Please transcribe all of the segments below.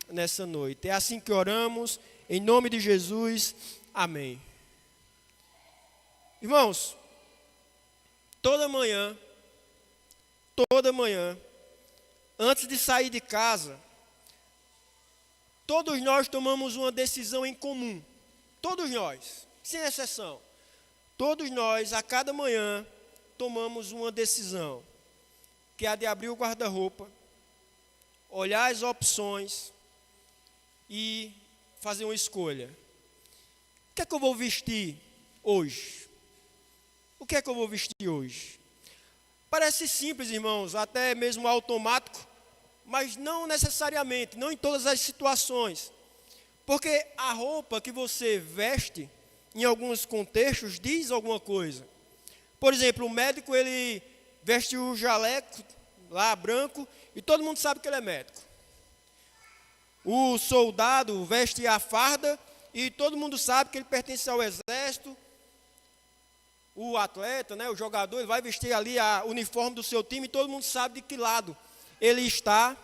nessa noite. É assim que oramos, em nome de Jesus, amém. Irmãos, toda manhã, antes de sair de casa, todos nós tomamos uma decisão em comum. Todos nós, sem exceção. Todos nós, a cada manhã, tomamos uma decisão, que é a de abrir o guarda-roupa, olhar as opções e fazer uma escolha. O que é que eu vou vestir hoje? O que é que eu vou vestir hoje? Parece simples, irmãos, até mesmo automático, mas não necessariamente, não em todas as situações. Porque a roupa que você veste, em alguns contextos, diz alguma coisa. Por exemplo, o médico, ele veste o jaleco lá branco e todo mundo sabe que ele é médico. O soldado veste a farda e todo mundo sabe que ele pertence ao exército. O atleta, o jogador, ele vai vestir ali o uniforme do seu time e todo mundo sabe de que lado ele está.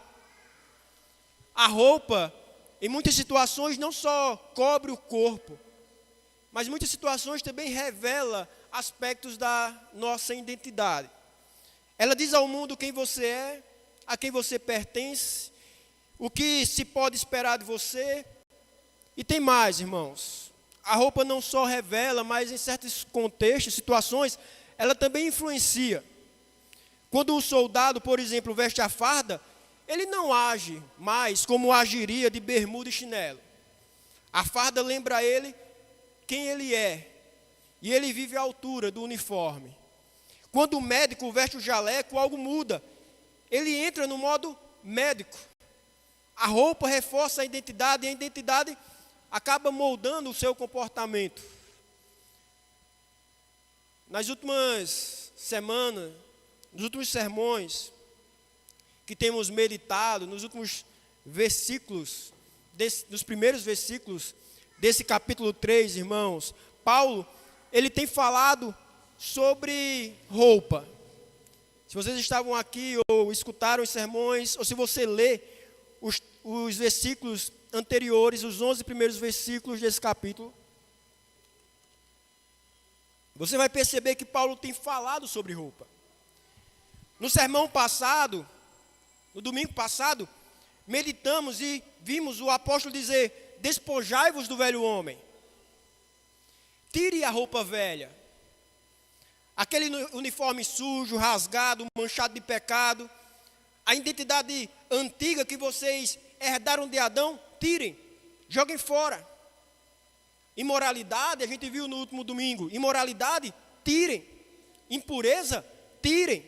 A roupa, em muitas situações, não só cobre o corpo, mas em muitas situações também revela aspectos da nossa identidade. Ela diz ao mundo quem você é, a quem você pertence, o que se pode esperar de você. E tem mais, irmãos. A roupa não só revela, mas em certos contextos, situações, ela também influencia. Quando o soldado, por exemplo, veste a farda, ele não age mais como agiria de bermuda e chinelo. A farda lembra a ele quem ele é. E ele vive à altura do uniforme. Quando o médico veste o jaleco, algo muda. Ele entra no modo médico. A roupa reforça a identidade e a identidade acaba moldando o seu comportamento. Nas últimas semanas, nos últimos sermões que temos meditado, nos últimos versículos, nos primeiros versículos desse capítulo 3, irmãos, Paulo, ele tem falado sobre roupa. Se vocês estavam aqui ou escutaram os sermões, ou se você lê os versículos anteriores, os 11 primeiros versículos desse capítulo, você vai perceber que Paulo tem falado sobre roupa. No sermão passado, no domingo passado, meditamos e vimos o apóstolo dizer: despojai-vos do velho homem. Tire a roupa velha. Aquele uniforme sujo, rasgado, manchado de pecado. A identidade antiga que vocês herdaram de Adão, tirem, joguem fora. Imoralidade, a gente viu no último domingo. Imoralidade, tirem. Impureza, tirem.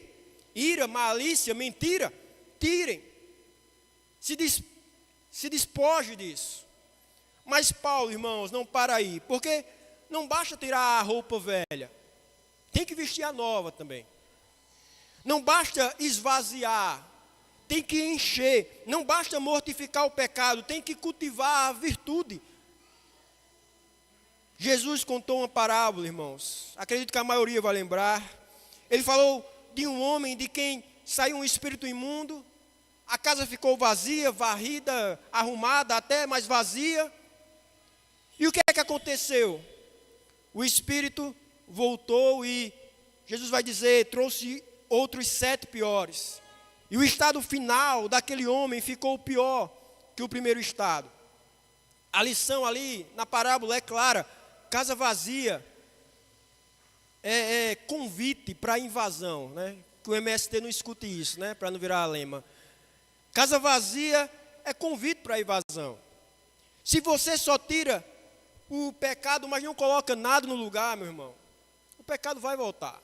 Ira, malícia, mentira, tirem. Se despoje disso. Mas Paulo, irmãos, não para aí. Porque não basta tirar a roupa velha. Tem que vestir a nova também. Não basta esvaziar. Tem que encher. Não basta mortificar o pecado. Tem que cultivar a virtude. Jesus contou uma parábola, irmãos. Acredito que a maioria vai lembrar. Ele falou de um homem de quem saiu um espírito imundo. A casa ficou vazia, varrida, arrumada, até mais vazia. E o que é que aconteceu? O espírito voltou e Jesus vai dizer, trouxe outros 7 piores. E o estado final daquele homem ficou pior que o primeiro estado. A lição ali na parábola é clara. Casa vazia é convite para invasão, Que o MST não escute isso, Para não virar lema. Casa vazia é convite para invasão. Se você só tira o pecado, mas não coloca nada no lugar, meu irmão, o pecado vai voltar.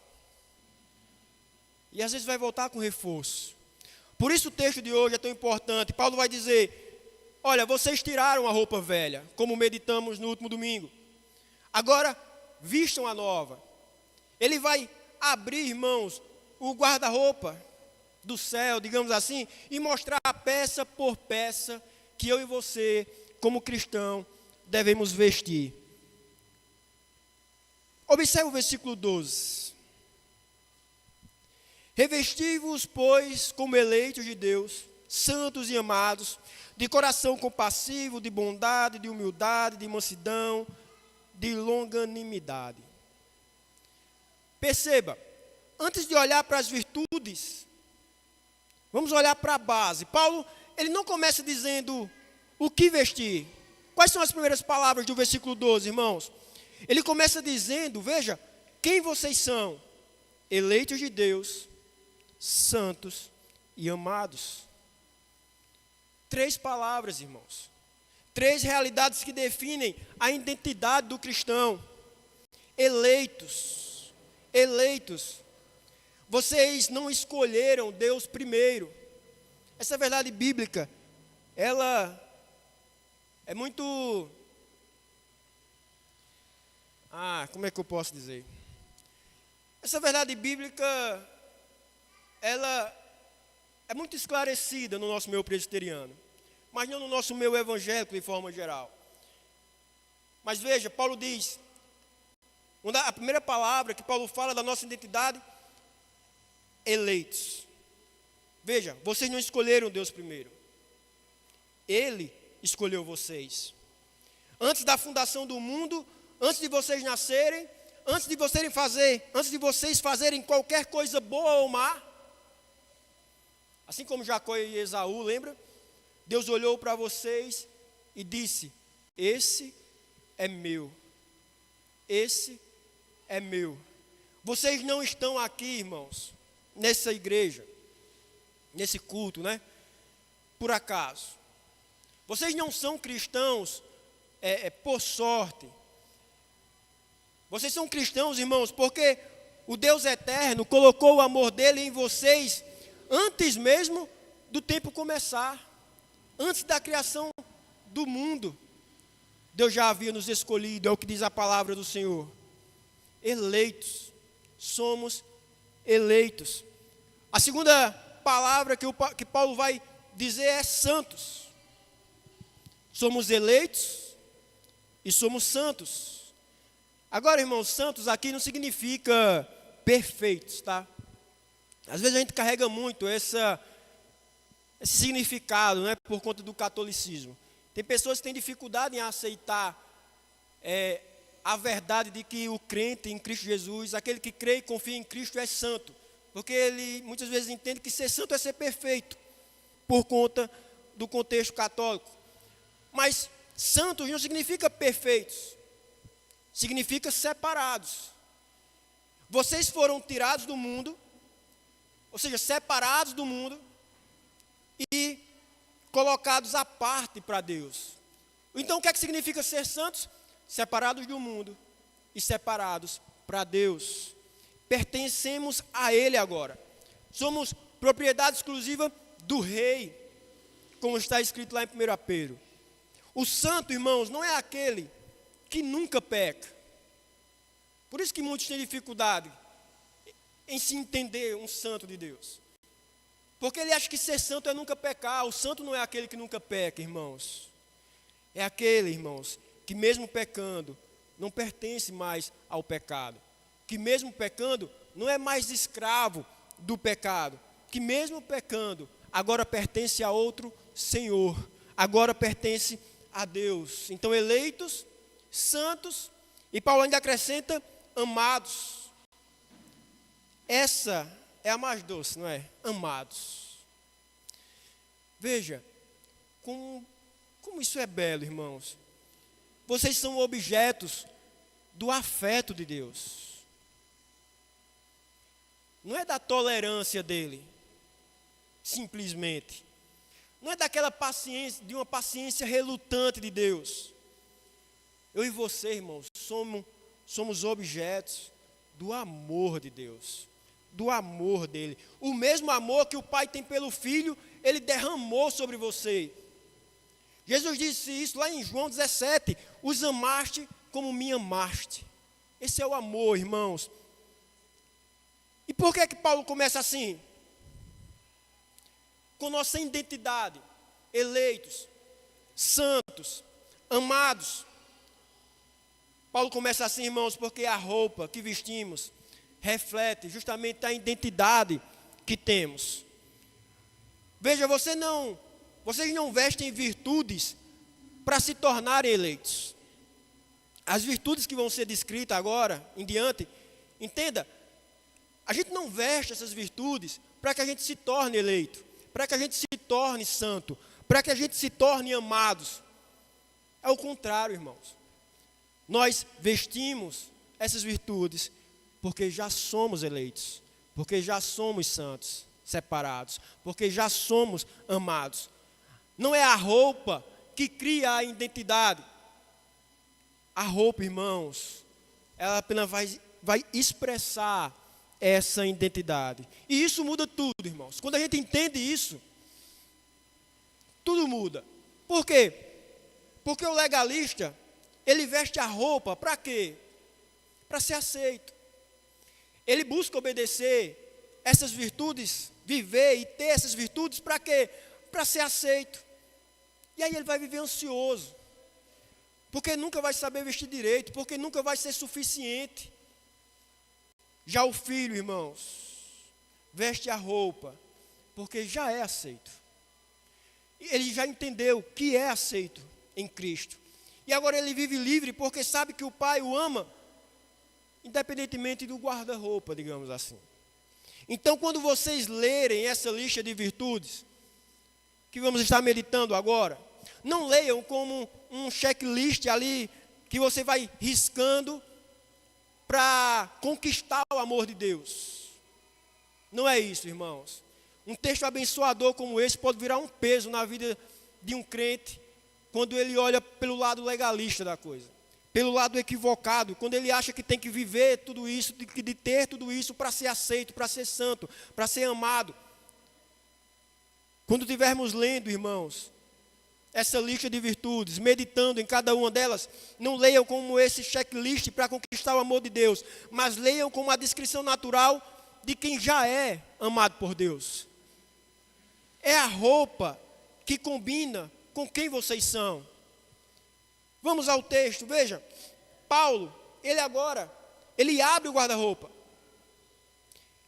E às vezes vai voltar com reforço. Por isso o texto de hoje é tão importante. Paulo vai dizer: olha, vocês tiraram a roupa velha, como meditamos no último domingo. Agora, vistam a nova. Ele vai abrir, irmãos, o guarda-roupa do céu, digamos assim, e mostrar peça por peça que eu e você, como cristão, devemos vestir. Observe o versículo 12. Revesti-vos, pois, como eleitos de Deus, santos e amados, de coração compassivo, de bondade, de humildade, de mansidão, de longanimidade. Perceba, antes de olhar para as virtudes, vamos olhar para a base. Paulo, ele não começa dizendo o que vestir. Quais são as primeiras palavras do versículo 12, irmãos? Ele começa dizendo, veja, quem vocês são? Eleitos de Deus, santos e amados. 3 palavras, irmãos. 3 realidades que definem a identidade do cristão. Eleitos. Eleitos. Vocês não escolheram Deus primeiro. Essa verdade bíblica, ela é muito... como é que eu posso dizer? Essa verdade bíblica, ela é muito esclarecida no nosso meio presbiteriano, mas não no nosso meio evangélico de forma geral. Mas veja, Paulo diz, a primeira palavra que Paulo fala da nossa identidade, eleitos. Veja, vocês não escolheram Deus primeiro. Ele escolheu vocês. Antes da fundação do mundo, antes de vocês nascerem, antes de vocês fazerem qualquer coisa boa ou má, assim como Jacó e Esaú, lembra? Deus olhou para vocês e disse, esse é meu. Esse é meu. Vocês não estão aqui, irmãos, nessa igreja, nesse culto, né? Por acaso. Vocês não são cristãos por sorte. Vocês são cristãos, irmãos, porque o Deus eterno colocou o amor dele em vocês antes mesmo do tempo começar. Antes da criação do mundo, Deus já havia nos escolhido, é o que diz a palavra do Senhor. Eleitos, somos eleitos. A segunda palavra que Paulo vai dizer é santos. Somos eleitos e somos santos. Agora, irmãos, santos aqui não significa perfeitos, tá? Às vezes a gente carrega muito esse significado, né, por conta do catolicismo. Tem pessoas que têm dificuldade em aceitar a verdade de que o crente em Cristo Jesus, aquele que crê e confia em Cristo é santo. Porque ele muitas vezes entende que ser santo é ser perfeito, por conta do contexto católico. Mas santos não significa perfeitos, significa separados. Vocês foram tirados do mundo, ou seja, separados do mundo e colocados à parte para Deus. Então o que é que significa ser santos? Separados do mundo e separados para Deus. Pertencemos a Ele agora. Somos propriedade exclusiva do Rei, como está escrito lá em 1 Pedro. O santo, irmãos, não é aquele que nunca peca. Por isso que muitos têm dificuldade em se entender um santo de Deus. Porque ele acha que ser santo é nunca pecar. O santo não é aquele que nunca peca, irmãos. É aquele, irmãos, que mesmo pecando, não pertence mais ao pecado. Que mesmo pecando, não é mais escravo do pecado. Que mesmo pecando, agora pertence a outro Senhor. Agora pertence a Deus. Então, eleitos, santos, e Paulo ainda acrescenta, amados. Essa é a mais doce, não é? Amados. Veja, como isso é belo, irmãos. Vocês são objetos do afeto de Deus. Não é da tolerância dele, simplesmente. Não é daquela paciência, de uma paciência relutante de Deus. Eu e você, irmãos, somos objetos do amor de Deus, do amor dele. O mesmo amor que o Pai tem pelo Filho, ele derramou sobre você. Jesus disse isso lá em João 17, os amaste como me amaste. Esse é o amor, irmãos. E por que Paulo começa assim? Com nossa identidade, eleitos, santos, amados. Paulo começa assim, irmãos, porque a roupa que vestimos reflete justamente a identidade que temos. Veja, vocês não vestem virtudes para se tornarem eleitos. As virtudes que vão ser descritas agora em diante, entenda, a gente não veste essas virtudes para que a gente se torne eleito, para que a gente se torne santo, para que a gente se torne amados. É o contrário, irmãos. Nós vestimos essas virtudes porque já somos eleitos, porque já somos santos, separados, porque já somos amados. Não é a roupa que cria a identidade. A roupa, irmãos, ela apenas vai expressar essa identidade. E isso muda tudo, irmãos. Quando a gente entende isso, tudo muda. Por quê? Porque o legalista, ele veste a roupa para quê? Para ser aceito. Ele busca obedecer essas virtudes, viver e ter essas virtudes para quê? Para ser aceito. E aí ele vai viver ansioso. Porque nunca vai saber vestir direito, porque nunca vai ser suficiente. Já o filho, irmãos, veste a roupa, porque já é aceito. Ele já entendeu que é aceito em Cristo. E agora ele vive livre, porque sabe que o Pai o ama, independentemente do guarda-roupa, digamos assim. Então, quando vocês lerem essa lista de virtudes, que vamos estar meditando agora, não leiam como um checklist ali, que você vai riscando para conquistar o amor de Deus. Não é isso, irmãos. Um texto abençoador como esse pode virar um peso na vida de um crente, quando ele olha pelo lado legalista da coisa, pelo lado equivocado, quando ele acha que tem que viver tudo isso, de ter tudo isso para ser aceito, para ser santo, para ser amado. Quando estivermos lendo, irmãos, essa lista de virtudes, meditando em cada uma delas, não leiam como esse checklist para conquistar o amor de Deus, mas leiam como a descrição natural de quem já é amado por Deus. É a roupa que combina com quem vocês são. Vamos ao texto, veja. Paulo, ele abre o guarda-roupa.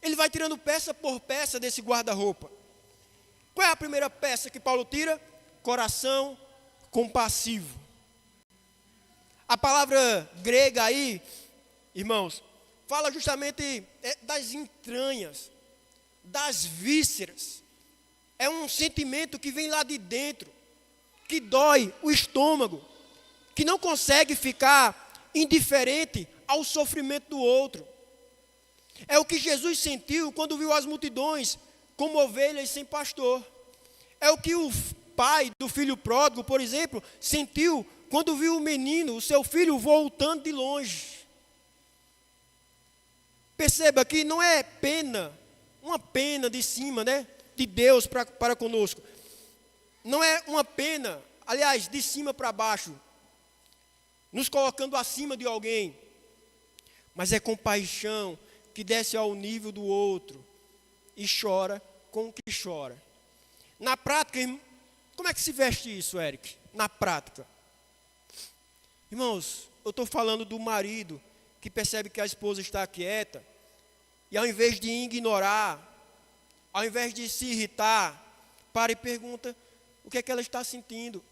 Ele vai tirando peça por peça desse guarda-roupa. Qual é a primeira peça que Paulo tira? Coração compassivo. A palavra grega aí, irmãos, fala justamente das entranhas, das vísceras. É um sentimento que vem lá de dentro, que dói o estômago, que não consegue ficar indiferente ao sofrimento do outro. É o que Jesus sentiu quando viu as multidões como ovelhas sem pastor. É o que o pai do filho pródigo, por exemplo, sentiu quando viu o menino, o seu filho, voltando de longe. Perceba que não é pena, uma pena de cima, né, de Deus para conosco. Não é uma pena, aliás, de cima para baixo, nos colocando acima de alguém, mas é compaixão que desce ao nível do outro e chora com o que chora. Na prática, como é que se veste isso, Eric? Na prática. Irmãos, eu estou falando do marido que percebe que a esposa está quieta e ao invés de ignorar, ao invés de se irritar, para e pergunta o que é que ela está sentindo.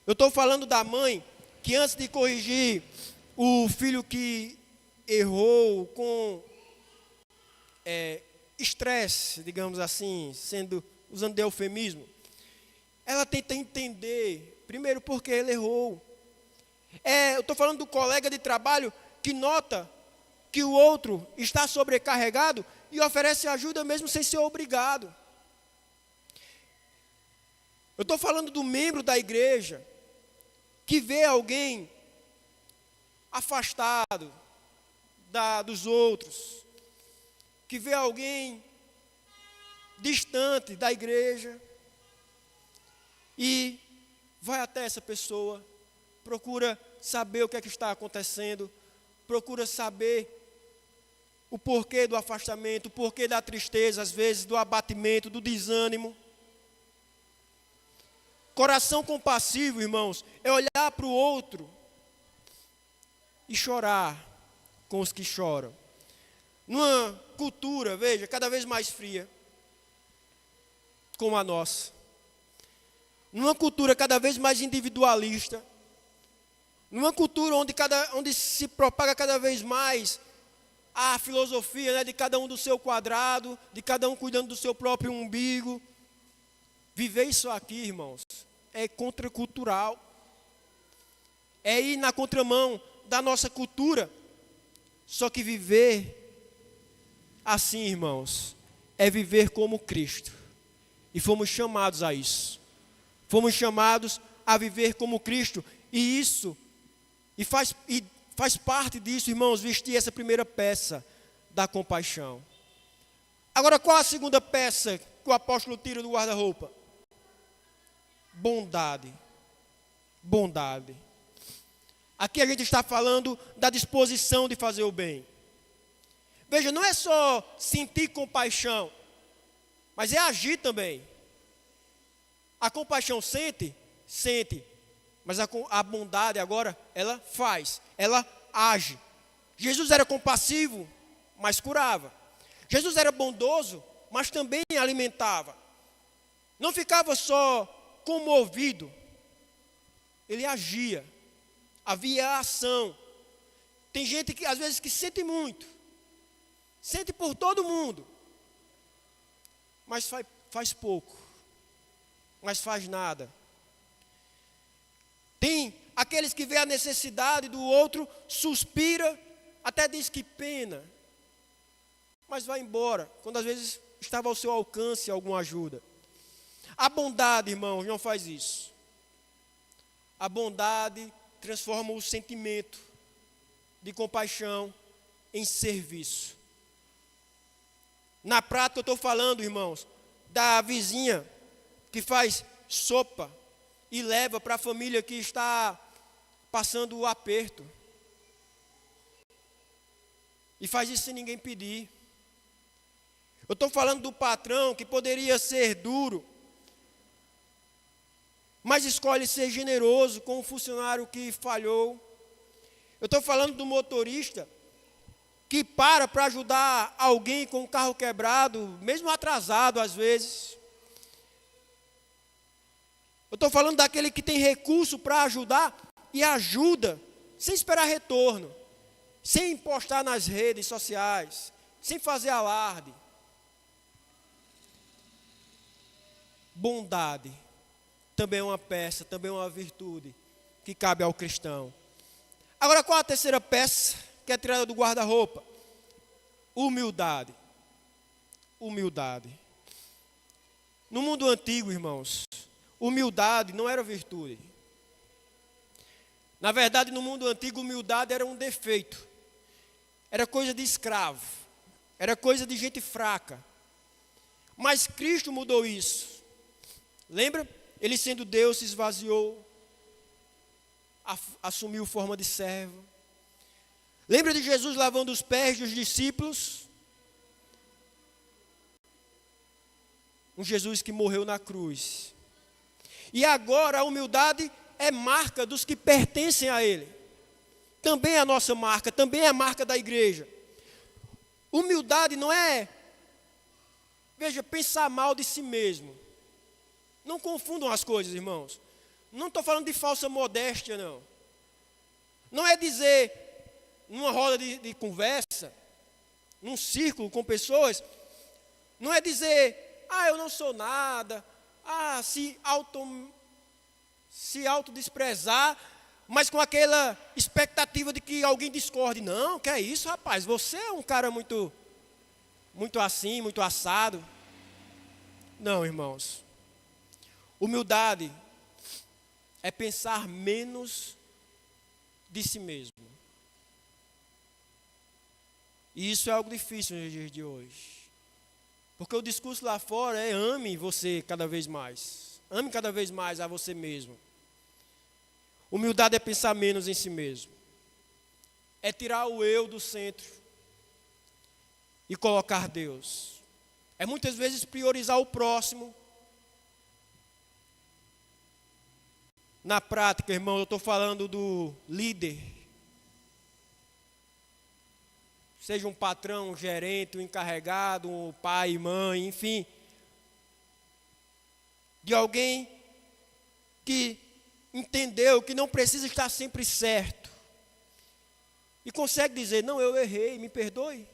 Eu estou falando da mãe que antes de corrigir o filho que errou com estresse, digamos assim, usando de eufemismo, ela tenta entender, primeiro, porque ele errou. Eu estou falando do colega de trabalho que nota que o outro está sobrecarregado e oferece ajuda mesmo sem ser obrigado. Eu estou falando do membro da igreja que vê alguém afastado dos outros, que vê alguém distante da igreja e vai até essa pessoa, procura saber o que é que está acontecendo, procura saber o porquê do afastamento, o porquê da tristeza, às vezes do abatimento, do desânimo. Coração compassivo, irmãos, é olhar para o outro e chorar com os que choram. Numa cultura, veja, cada vez mais fria, como a nossa. Numa cultura cada vez mais individualista, numa cultura onde se propaga cada vez mais a filosofia, né, de cada um do seu quadrado, de cada um cuidando do seu próprio umbigo. Viver isso aqui, irmãos, é contracultural. É ir na contramão da nossa cultura. Só que viver assim, irmãos, é viver como Cristo. E fomos chamados a isso. Fomos chamados a viver como Cristo. E isso, faz parte disso, irmãos, vestir essa primeira peça da compaixão. Agora, qual a segunda peça que o apóstolo tira do guarda-roupa? Bondade. Bondade. Aqui a gente está falando da disposição de fazer o bem. Veja, não é só sentir compaixão, mas é agir também. A compaixão sente, mas a bondade agora, ela faz, ela age. Jesus era compassivo, mas curava. Jesus era bondoso, mas também alimentava. Não ficava só comovido, ele agia. Havia ação. Tem gente que às vezes que sente muito, sente por todo mundo, mas faz pouco, mas faz nada. Tem aqueles que vê a necessidade do outro, suspira, até diz que pena, mas vai embora, quando às vezes estava ao seu alcance alguma ajuda. A bondade, irmãos, não faz isso. A bondade transforma o sentimento de compaixão em serviço. Na prática eu estou falando, irmãos, da vizinha que faz sopa e leva para a família que está passando o aperto. E faz isso sem ninguém pedir. Eu estou falando do patrão que poderia ser duro, mas escolhe ser generoso com o funcionário que falhou. Eu estou falando do motorista que para ajudar alguém com o carro quebrado, mesmo atrasado às vezes. Eu estou falando daquele que tem recurso para ajudar e ajuda, sem esperar retorno, sem postar nas redes sociais, sem fazer alarde. Bondade também é uma peça, também é uma virtude que cabe ao cristão. Agora, qual a terceira peça que é tirada do guarda-roupa? Humildade. Humildade. No mundo antigo, irmãos, humildade não era virtude. Na verdade, no mundo antigo, humildade era um defeito. Era coisa de escravo. Era coisa de gente fraca. Mas Cristo mudou isso. Lembra? Ele sendo Deus se esvaziou, assumiu forma de servo. Lembra de Jesus lavando os pés dos discípulos? Um Jesus que morreu na cruz. E agora a humildade é marca dos que pertencem a Ele. Também é a nossa marca, também é a marca da igreja. Humildade não é, veja, pensar mal de si mesmo. Não confundam as coisas, irmãos. Não estou falando de falsa modéstia, não. Não é dizer, numa roda de conversa, num círculo com pessoas, não é dizer, eu não sou nada, se autodesprezar, mas com aquela expectativa de que alguém discorde. Não, que é isso, rapaz? Você é um cara muito assim, muito assado. Não, irmãos. Humildade é pensar menos de si mesmo. E isso é algo difícil nos dias de hoje. Porque o discurso lá fora é ame você cada vez mais. Ame cada vez mais a você mesmo. Humildade é pensar menos em si mesmo. É tirar o eu do centro e colocar Deus. É muitas vezes priorizar o próximo. Na prática, irmão, eu estou falando do líder. Seja um patrão, um gerente, um encarregado, um pai, mãe, enfim. de alguém que entendeu que não precisa estar sempre certo e consegue dizer: não, eu errei, me perdoe.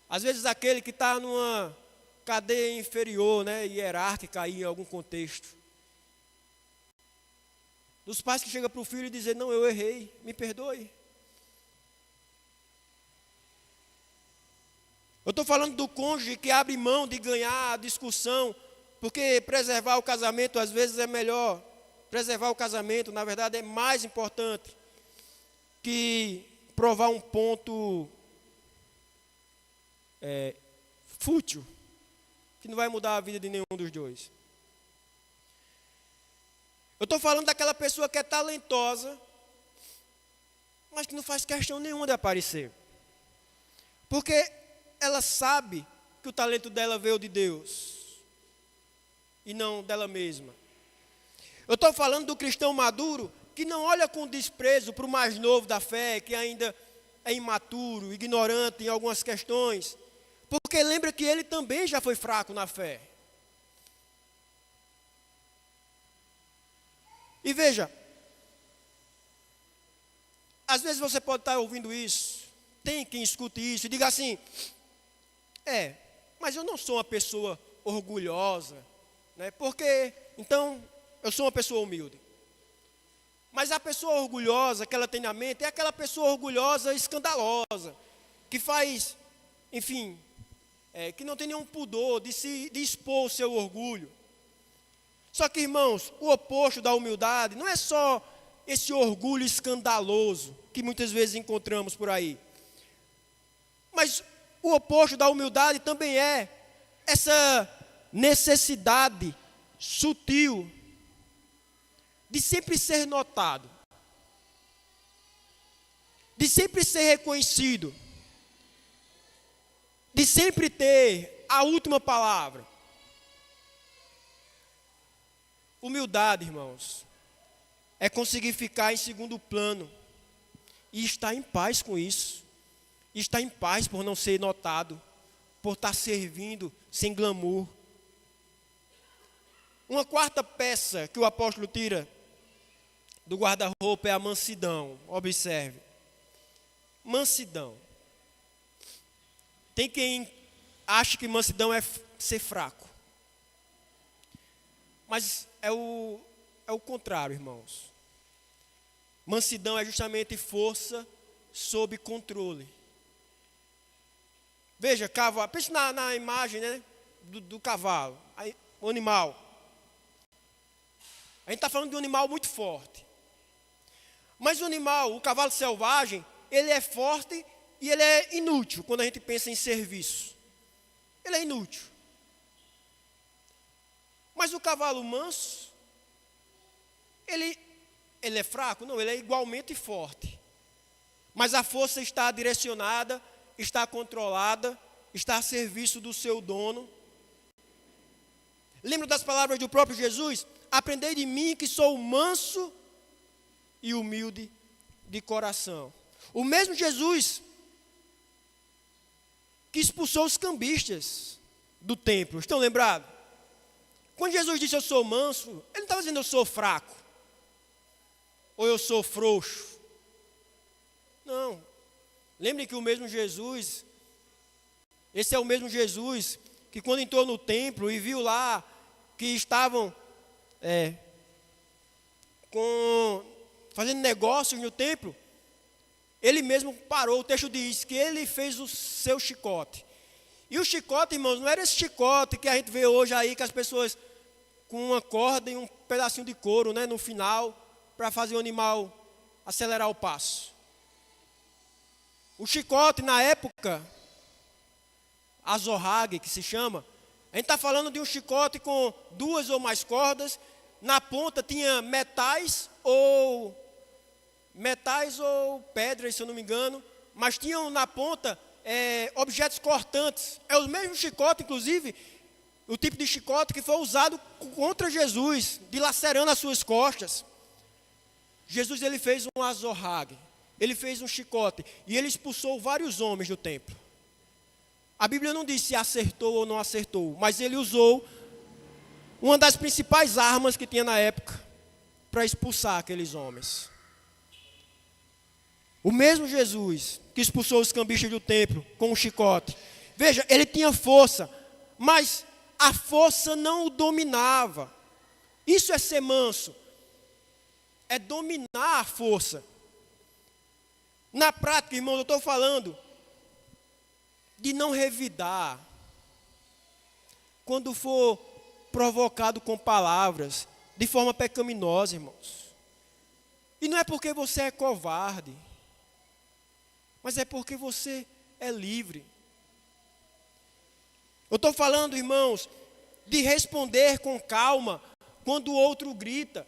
Às vezes aquele que está numa cadeia inferior, né, hierárquica aí em algum contexto, dos pais que chegam para o filho e dizem: não, eu errei, me perdoe. Eu estou falando do cônjuge que abre mão de ganhar a discussão, porque preservar o casamento às vezes é melhor. Preservar o casamento, na verdade, é mais importante que provar um ponto fútil, que não vai mudar a vida de nenhum dos dois. Eu estou falando daquela pessoa que é talentosa, mas que não faz questão nenhuma de aparecer. Porque ela sabe que o talento dela veio de Deus e não dela mesma. Eu estou falando do cristão maduro que não olha com desprezo para o mais novo da fé, que ainda é imaturo, ignorante em algumas questões, porque lembra que ele também já foi fraco na fé. E veja, às vezes você pode estar ouvindo isso, tem quem escute isso e diga assim: mas eu não sou uma pessoa orgulhosa, né? Porque, então, eu sou uma pessoa humilde. Mas a pessoa orgulhosa que ela tem na mente é aquela pessoa orgulhosa, escandalosa, que faz, enfim, que não tem nenhum pudor de expor o seu orgulho. Só que, irmãos, o oposto da humildade não é só esse orgulho escandaloso que muitas vezes encontramos por aí. Mas o oposto da humildade também é essa necessidade sutil de sempre ser notado, de sempre ser reconhecido, de sempre ter a última palavra. Humildade, irmãos, é conseguir ficar em segundo plano e estar em paz com isso. E estar em paz por não ser notado, por estar servindo sem glamour. Uma quarta peça que o apóstolo tira do guarda-roupa é a mansidão. Observe. Mansidão. Tem quem acha que mansidão é ser fraco. Mas é o contrário, irmãos. Mansidão é justamente força sob controle. Veja, cavalo, pense na imagem, né, do cavalo, o animal. A gente está falando de um animal muito forte. Mas o animal, o cavalo selvagem, ele é forte e ele é inútil quando a gente pensa em serviço. Ele é inútil. Mas o cavalo manso, ele é fraco? Não, ele é igualmente forte. Mas a força está direcionada, está controlada, está a serviço do seu dono. Lembra das palavras do próprio Jesus? Aprendei de mim que sou manso e humilde de coração. O mesmo Jesus que expulsou os cambistas do templo. Estão lembrados? Quando Jesus disse eu sou manso, ele não estava dizendo eu sou fraco. Ou eu sou frouxo. Não. Lembre que o mesmo Jesus, esse é o mesmo Jesus que quando entrou no templo e viu lá que estavam fazendo negócios no templo, ele mesmo parou. O texto diz que ele fez o seu chicote. E o chicote, irmãos, não era esse chicote que a gente vê hoje aí, que as pessoas com uma corda e um pedacinho de couro, né, no final, para fazer o animal acelerar o passo. O chicote, na época, azorrague, que se chama, a gente está falando de um chicote com 2 ou mais cordas. Na ponta tinha metais ou pedras, se eu não me engano, mas tinham na ponta objetos cortantes. É o mesmo chicote, inclusive, o tipo de chicote que foi usado contra Jesus, dilacerando as suas costas. Jesus, ele fez um azorrague, ele fez um chicote, e ele expulsou vários homens do templo. A Bíblia não diz se acertou ou não acertou, mas ele usou uma das principais armas que tinha na época para expulsar aqueles homens. O mesmo Jesus que expulsou os cambistas do templo com um chicote. Veja, ele tinha força, mas a força não o dominava. Isso é ser manso, é dominar a força. Na prática, irmãos, eu estou falando de não revidar quando for provocado com palavras, de forma pecaminosa, irmãos. E não é porque você é covarde, mas é porque você é livre. Eu estou falando, irmãos, de responder com calma quando o outro grita.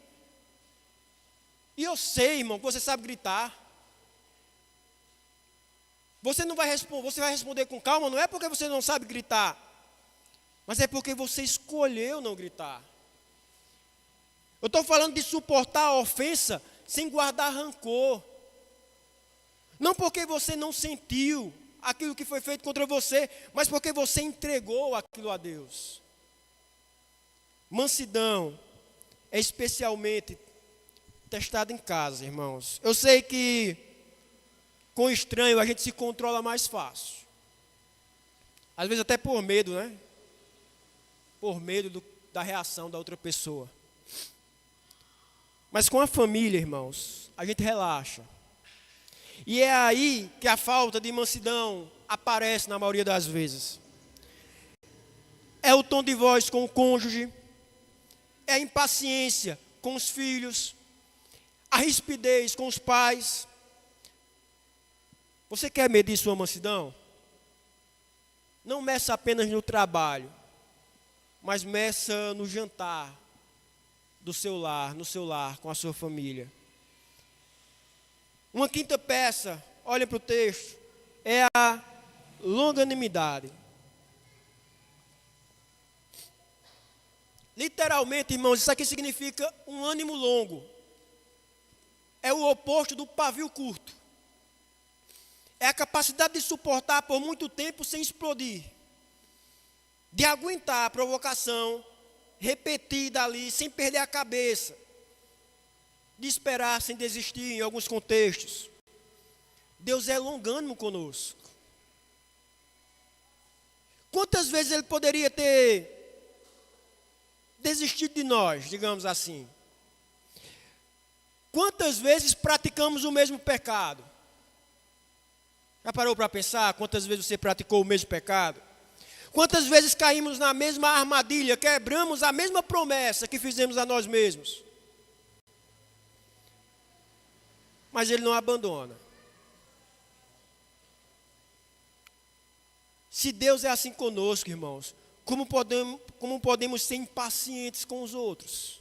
E eu sei, irmão, que você sabe gritar. Você vai responder com calma, não é porque você não sabe gritar, mas é porque você escolheu não gritar. Eu estou falando de suportar a ofensa sem guardar rancor. Não porque você não sentiu aquilo que foi feito contra você, mas porque você entregou aquilo a Deus. Mansidão é especialmente testada em casa, irmãos. Eu sei que com estranho a gente se controla mais fácil. Às vezes até por medo, né? Por medo da reação da outra pessoa. Mas com a família, irmãos, a gente relaxa. E é aí que a falta de mansidão aparece na maioria das vezes. É o tom de voz com o cônjuge, é a impaciência com os filhos, a rispidez com os pais. Você quer medir sua mansidão? Não meça apenas no trabalho, mas meça no jantar do seu lar, no seu lar, com a sua família. Uma quinta peça, olha para o texto, é a longanimidade. Literalmente, irmãos, isso aqui significa um ânimo longo. É o oposto do pavio curto. É a capacidade de suportar por muito tempo sem explodir. De aguentar a provocação repetida ali, sem perder a cabeça. De esperar sem desistir em alguns contextos. Deus é longânimo conosco. Quantas vezes Ele poderia ter desistido de nós, digamos assim? Quantas vezes praticamos o mesmo pecado? Já parou para pensar quantas vezes você praticou o mesmo pecado? Quantas vezes caímos na mesma armadilha, quebramos a mesma promessa que fizemos a nós mesmos? Mas Ele não abandona. Se Deus é assim conosco, irmãos, como podemos ser impacientes com os outros?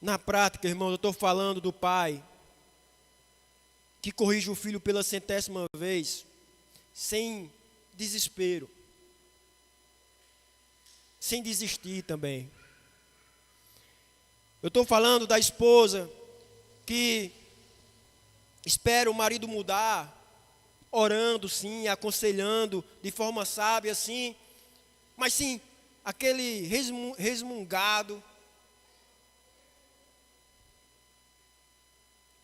Na prática, irmãos, eu estou falando do pai que corrige o filho pela 100ª vez, sem desespero, sem desistir também. Eu estou falando da esposa que espera o marido mudar, orando sim, aconselhando de forma sábia sim, mas sim, aquele resmungado,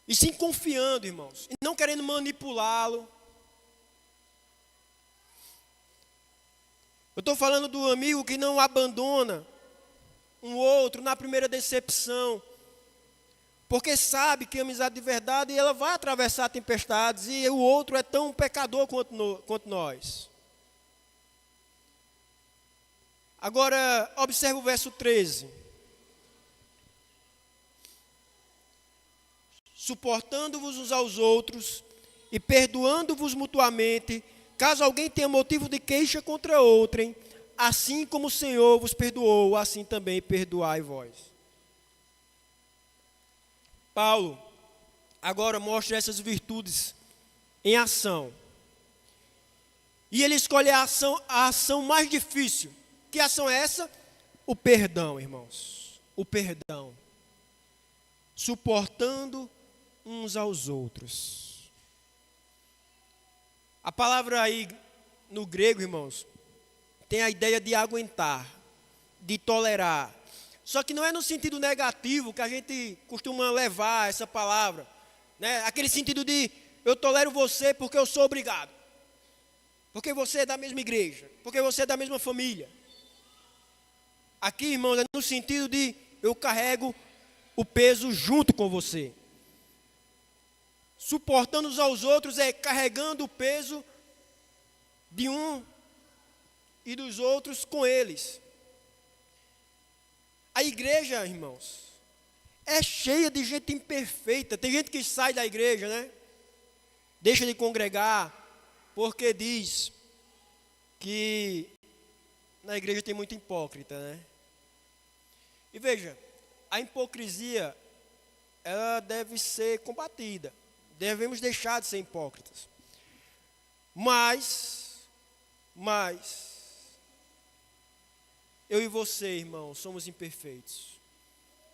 e sim confiando, irmãos, e não querendo manipulá-lo. Eu estou falando do amigo que não abandona um outro na primeira decepção, porque sabe que a amizade de verdade ela vai atravessar tempestades e o outro é tão pecador quanto nós. Agora, observe o verso 13. Suportando-vos uns aos outros e perdoando-vos mutuamente, caso alguém tenha motivo de queixa contra outrem, assim como o Senhor vos perdoou, assim também perdoai vós. Paulo agora mostra essas virtudes em ação. E ele escolhe a ação mais difícil. Que ação é essa? O perdão, irmãos. O perdão. Suportando uns aos outros. A palavra aí no grego, irmãos, tem a ideia de aguentar, de tolerar. Só que não é no sentido negativo que a gente costuma levar essa palavra, né? Aquele sentido de eu tolero você porque eu sou obrigado. Porque você é da mesma igreja, porque você é da mesma família. Aqui, irmãos, é no sentido de eu carrego o peso junto com você. Suportando uns aos outros é carregando o peso de um e dos outros com eles. A igreja, irmãos, é cheia de gente imperfeita. Tem gente que sai da igreja, né? Deixa de congregar, porque diz que na igreja tem muito hipócrita, né? E veja, a hipocrisia, ela deve ser combatida. Devemos deixar de ser hipócritas. Mas, eu e você, irmão, somos imperfeitos.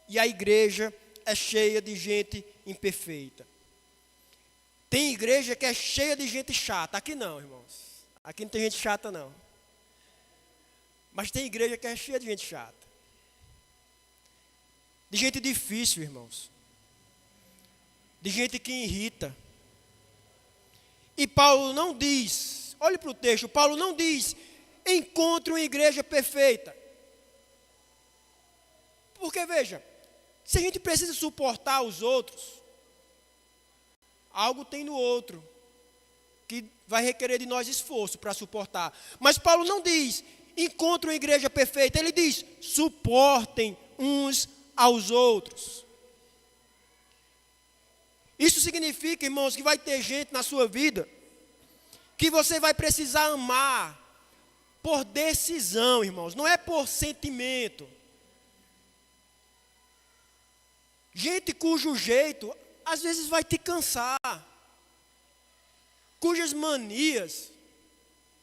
E a igreja é cheia de gente imperfeita. Tem igreja que é cheia de gente chata. Aqui não, irmãos. Aqui não tem gente chata, não. Mas tem igreja que é cheia de gente chata. De gente difícil, irmãos. De gente que irrita. E Paulo não diz, olhe para o texto, Paulo não diz, encontre uma igreja perfeita. Porque veja, se a gente precisa suportar os outros, algo tem no outro que vai requerer de nós esforço para suportar. Mas Paulo não diz, encontre uma igreja perfeita. Ele diz, suportem uns aos outros. Isso significa, irmãos, que vai ter gente na sua vida que você vai precisar amar por decisão, irmãos. Não é por sentimento. Gente cujo jeito, às vezes, vai te cansar. Cujas manias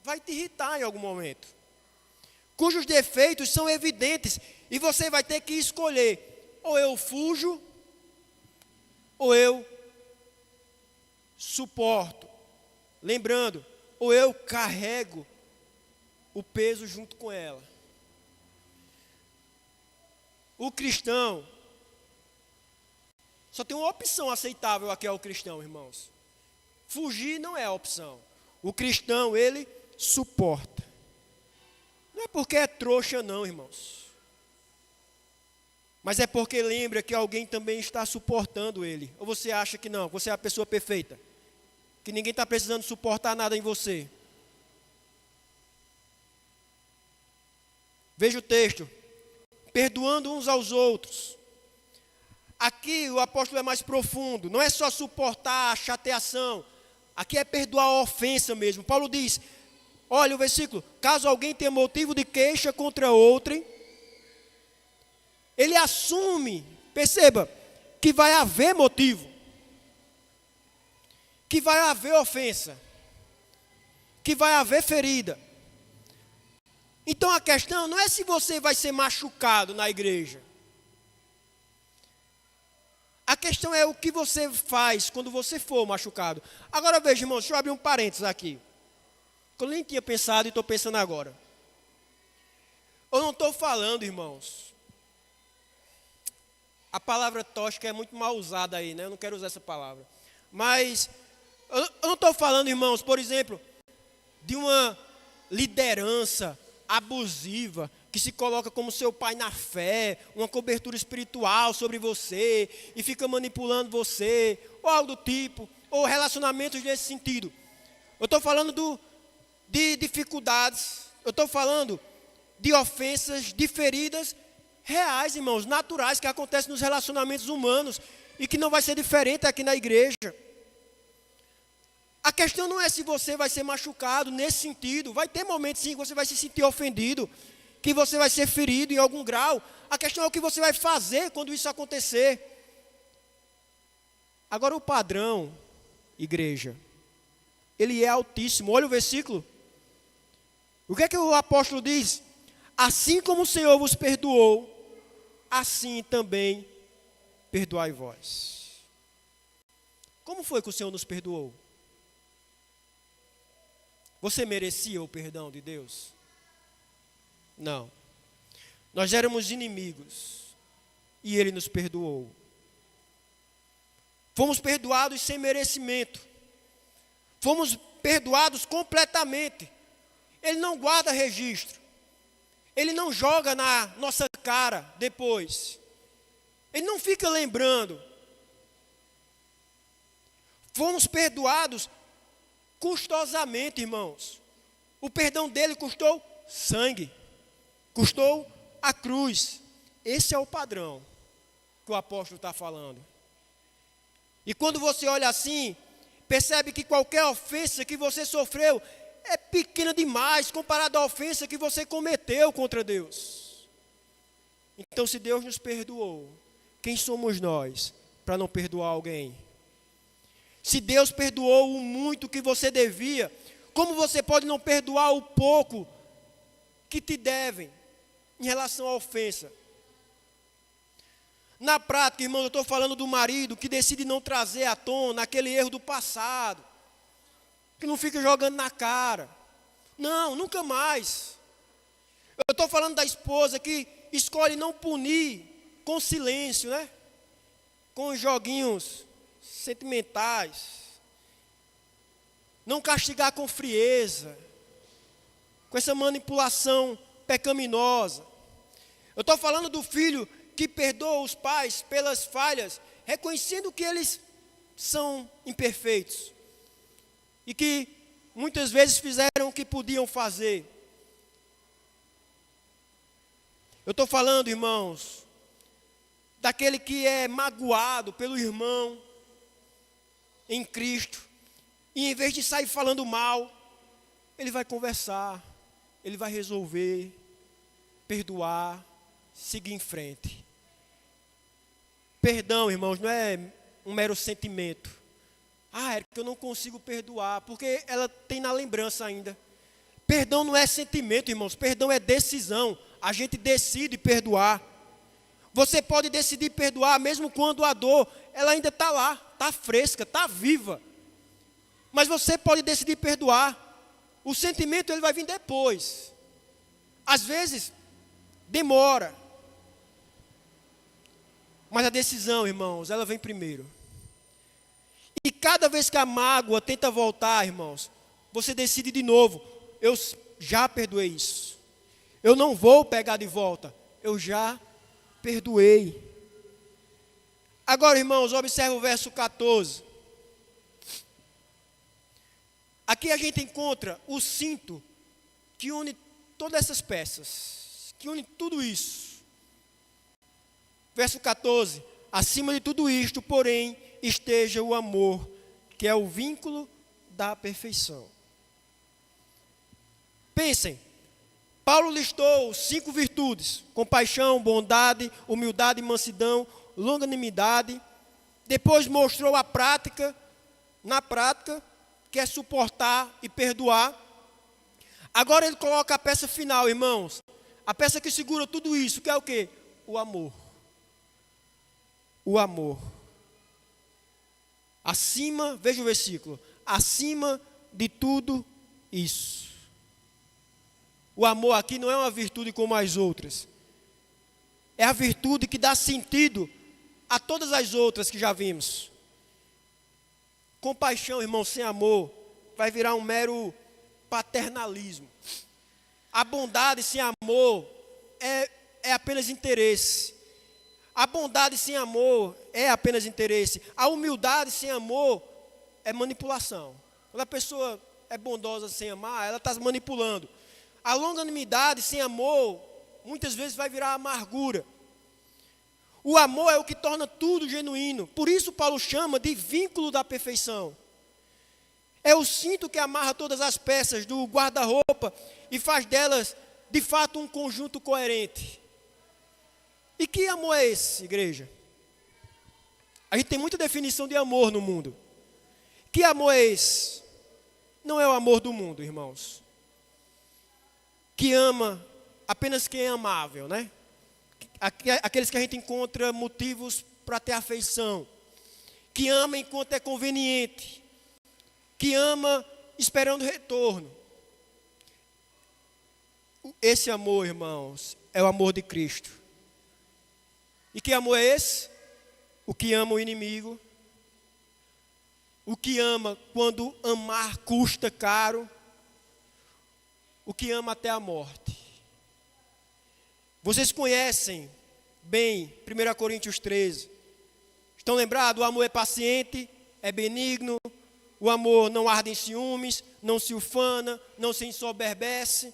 vai te irritar em algum momento. Cujos defeitos são evidentes. E você vai ter que escolher. Ou eu fujo, ou eu suporto. Lembrando, ou eu carrego o peso junto com ela. O cristão só tem uma opção aceitável aqui ao cristão, irmãos. Fugir não é a opção. O cristão, ele suporta. Não é porque é trouxa não, irmãos. Mas é porque lembra que alguém também está suportando ele. Ou você acha que não, você é a pessoa perfeita? Que ninguém está precisando suportar nada em você. Veja o texto. Perdoando uns aos outros. Aqui o apóstolo é mais profundo. Não é só suportar a chateação. Aqui é perdoar a ofensa mesmo. Paulo diz, olha o versículo. Caso alguém tenha motivo de queixa contra outrem, ele assume, perceba, que vai haver motivo. Que vai haver ofensa. Que vai haver ferida. Então a questão não é se você vai ser machucado na igreja. A questão é o que você faz quando você for machucado. Agora veja, irmãos, deixa eu abrir um parênteses aqui. Que eu nem tinha pensado e estou pensando agora. Eu não estou falando, irmãos. A palavra tóxica é muito mal usada aí, né? Eu não quero usar essa palavra. Mas eu não estou falando, irmãos, por exemplo, de uma liderança abusiva, que se coloca como seu pai na fé, uma cobertura espiritual sobre você, e fica manipulando você, ou algo do tipo, ou relacionamentos nesse sentido. Eu estou falando de dificuldades, eu estou falando de ofensas, de feridas reais, irmãos, naturais, que acontecem nos relacionamentos humanos, e que não vai ser diferente aqui na igreja. A questão não é se você vai ser machucado nesse sentido. Vai ter momentos sim que você vai se sentir ofendido, que você vai ser ferido em algum grau. A questão é o que você vai fazer quando isso acontecer. Agora o padrão, igreja, ele é altíssimo. Olha o versículo. O que é que o apóstolo diz? Assim como o Senhor vos perdoou, assim também perdoai vós. Como foi que o Senhor nos perdoou? Você merecia o perdão de Deus? Não. Nós éramos inimigos e Ele nos perdoou. Fomos perdoados sem merecimento. Fomos perdoados completamente. Ele não guarda registro. Ele não joga na nossa cara depois. Ele não fica lembrando. Fomos perdoados custosamente, irmãos. O perdão dele custou sangue. Custou a cruz. Esse é o padrão que o apóstolo está falando. E quando você olha assim, percebe que qualquer ofensa que você sofreu é pequena demais comparado à ofensa que você cometeu contra Deus. Então, se Deus nos perdoou, quem somos nós para não perdoar alguém? Se Deus perdoou o muito que você devia, como você pode não perdoar o pouco que te devem em relação à ofensa? Na prática, irmão, eu estou falando do marido que decide não trazer à tona aquele erro do passado, que não fica jogando na cara. Não, nunca mais. Eu estou falando da esposa que escolhe não punir com silêncio, né? Com joguinhos sentimentais. Não castigar com frieza, com essa manipulação pecaminosa. Eu estou falando do filho que perdoa os pais pelas falhas, reconhecendo que eles são imperfeitos e que muitas vezes fizeram o que podiam fazer. Eu estou falando, irmãos, daquele que é magoado pelo irmão em Cristo, e em vez de sair falando mal, ele vai conversar, ele vai resolver, perdoar, seguir em frente. Perdão, irmãos, não é um mero sentimento. É que eu não consigo perdoar, porque ela tem na lembrança ainda. Perdão não é sentimento, irmãos, perdão é decisão. A gente decide perdoar. Você pode decidir perdoar, mesmo quando a dor, ela ainda está lá, está fresca, está viva. Mas você pode decidir perdoar. O sentimento, ele vai vir depois. Às vezes, demora. Mas a decisão, irmãos, ela vem primeiro. E cada vez que a mágoa tenta voltar, irmãos, você decide de novo. Eu já perdoei isso. Eu não vou pegar de volta. Eu já perdoei. Agora, irmãos, observe o verso 14. Aqui a gente encontra o cinto que une todas essas peças, que une tudo isso. Verso 14. Acima de tudo isto, porém, esteja o amor, que é o vínculo da perfeição. Pensem, Paulo listou 5 virtudes: compaixão, bondade, humildade, mansidão, longanimidade. Depois mostrou a prática, na prática, que é suportar e perdoar. Agora ele coloca a peça final, irmãos. A peça que segura tudo isso, que é o quê? O amor. O amor. Acima, veja o versículo, acima de tudo isso. O amor aqui não é uma virtude como as outras. É a virtude que dá sentido a todas as outras que já vimos. Compaixão, irmão, sem amor, vai virar um mero paternalismo. A bondade sem amor é apenas interesse. A bondade sem amor é apenas interesse. A humildade sem amor é manipulação. Quando a pessoa é bondosa sem amar, ela está manipulando. A longanimidade sem amor, muitas vezes vai virar amargura. O amor é o que torna tudo genuíno. Por isso Paulo chama de vínculo da perfeição. É o cinto que amarra todas as peças do guarda-roupa e faz delas, de fato, um conjunto coerente. E que amor é esse, igreja? A gente tem muita definição de amor no mundo. Que amor é esse? Não é o amor do mundo, irmãos. Que ama apenas quem é amável, né? Aqueles que a gente encontra motivos para ter afeição. Que ama enquanto é conveniente. Que ama esperando retorno. Esse amor, irmãos, é o amor de Cristo. E que amor é esse? O que ama o inimigo. O que ama quando amar custa caro. O que ama até a morte. Vocês conhecem bem 1 Coríntios 13. Estão lembrados? O amor é paciente, é benigno. O amor não arde em ciúmes, não se ufana, não se ensoberbece.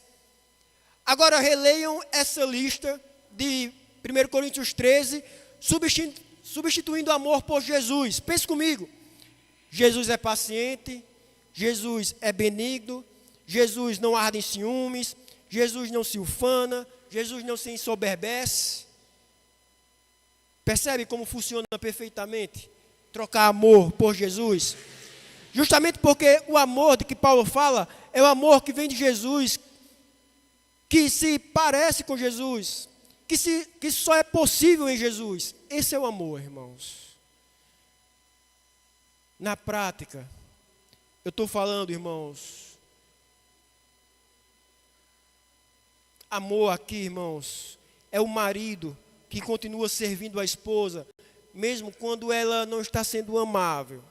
Agora releiam essa lista de 1 Coríntios 13, substituindo o amor por Jesus. Pense comigo. Jesus é paciente, Jesus é benigno, Jesus não arde em ciúmes, Jesus não se ufana, Jesus não se ensoberbece. Percebe como funciona perfeitamente trocar amor por Jesus? Justamente porque o amor de que Paulo fala é o amor que vem de Jesus, que se parece com Jesus, que só é possível em Jesus. Esse é o amor, irmãos. Na prática, eu estou falando, irmãos, amor aqui, irmãos, é o marido que continua servindo a esposa, mesmo quando ela não está sendo amável,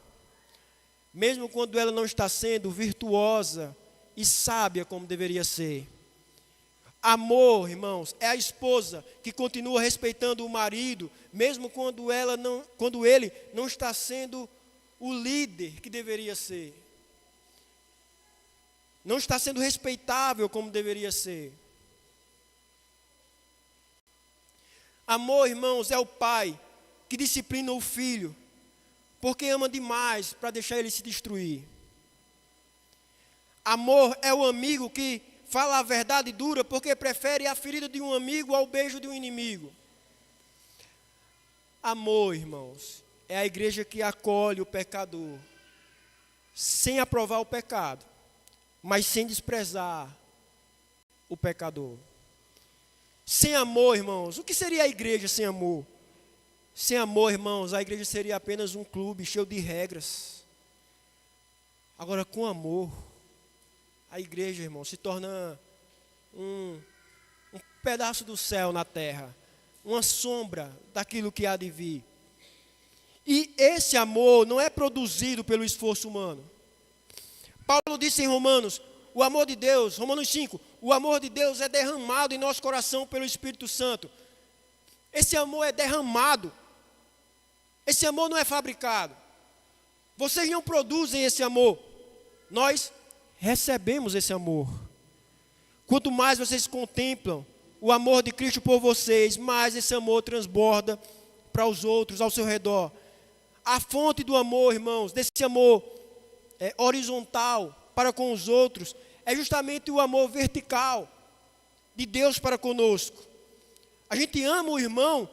mesmo quando ela não está sendo virtuosa e sábia como deveria ser. Amor, irmãos, é a esposa que continua respeitando o marido, mesmo quando ele não está sendo o líder que deveria ser. Não está sendo respeitável como deveria ser. Amor, irmãos, é o pai que disciplina o filho, porque ama demais para deixar ele se destruir. Amor é o amigo que fala a verdade dura, porque prefere a ferida de um amigo ao beijo de um inimigo. Amor, irmãos, é a igreja que acolhe o pecador, sem aprovar o pecado, mas sem desprezar o pecador. Sem amor, irmãos, o que seria a igreja sem amor? Sem amor, irmãos, a igreja seria apenas um clube cheio de regras. Agora, com amor, a igreja, irmãos, se torna um pedaço do céu na terra, uma sombra daquilo que há de vir. E esse amor não é produzido pelo esforço humano. Paulo disse em Romanos, o amor de Deus, Romanos 5, o amor de Deus é derramado em nosso coração pelo Espírito Santo. Esse amor é derramado. Esse amor não é fabricado. Vocês não produzem esse amor. Nós recebemos esse amor. Quanto mais vocês contemplam o amor de Cristo por vocês, mais esse amor transborda para os outros ao seu redor. A fonte do amor, irmãos, desse amor horizontal para com os outros, é justamente o amor vertical de Deus para conosco. A gente ama o irmão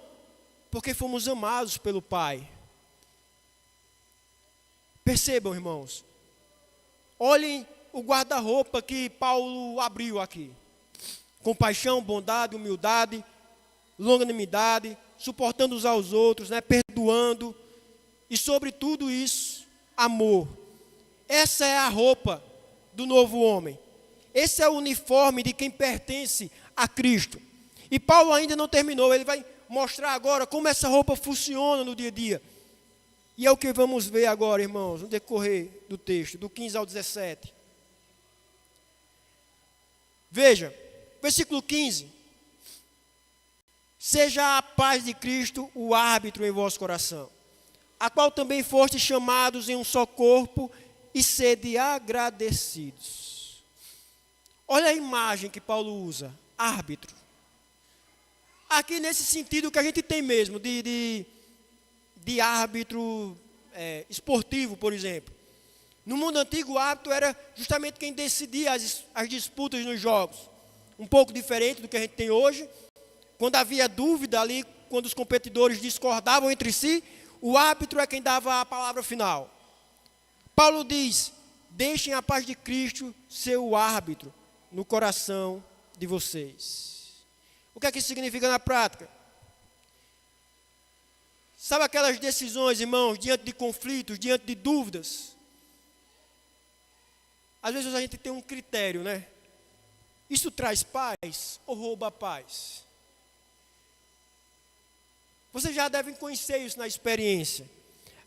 porque fomos amados pelo Pai. Percebam, irmãos. Olhem o guarda-roupa que Paulo abriu aqui. Compaixão, bondade, humildade, longanimidade, suportando uns aos outros, perdoando. E sobre tudo isso, amor. Essa é a roupa do novo homem. Esse é o uniforme de quem pertence a Cristo. E Paulo ainda não terminou, ele vai mostrar agora como essa roupa funciona no dia a dia. E é o que vamos ver agora, irmãos, no decorrer do texto, do 15 ao 17. Veja, versículo 15. Seja a paz de Cristo o árbitro em vosso coração, a qual também fostes chamados em um só corpo, e sede agradecidos. Olha a imagem que Paulo usa, árbitro. Aqui nesse sentido que a gente tem mesmo, de árbitro esportivo, por exemplo. No mundo antigo, o árbitro era justamente quem decidia as disputas nos jogos. Um pouco diferente do que a gente tem hoje. Quando havia dúvida ali, quando os competidores discordavam entre si, o árbitro é quem dava a palavra final. Paulo diz, deixem a paz de Cristo ser o árbitro no coração de vocês. O que é que isso significa na prática? Sabe aquelas decisões, irmãos, diante de conflitos, diante de dúvidas? Às vezes a gente tem um critério, Isso traz paz ou rouba a paz? Vocês já devem conhecer isso na experiência.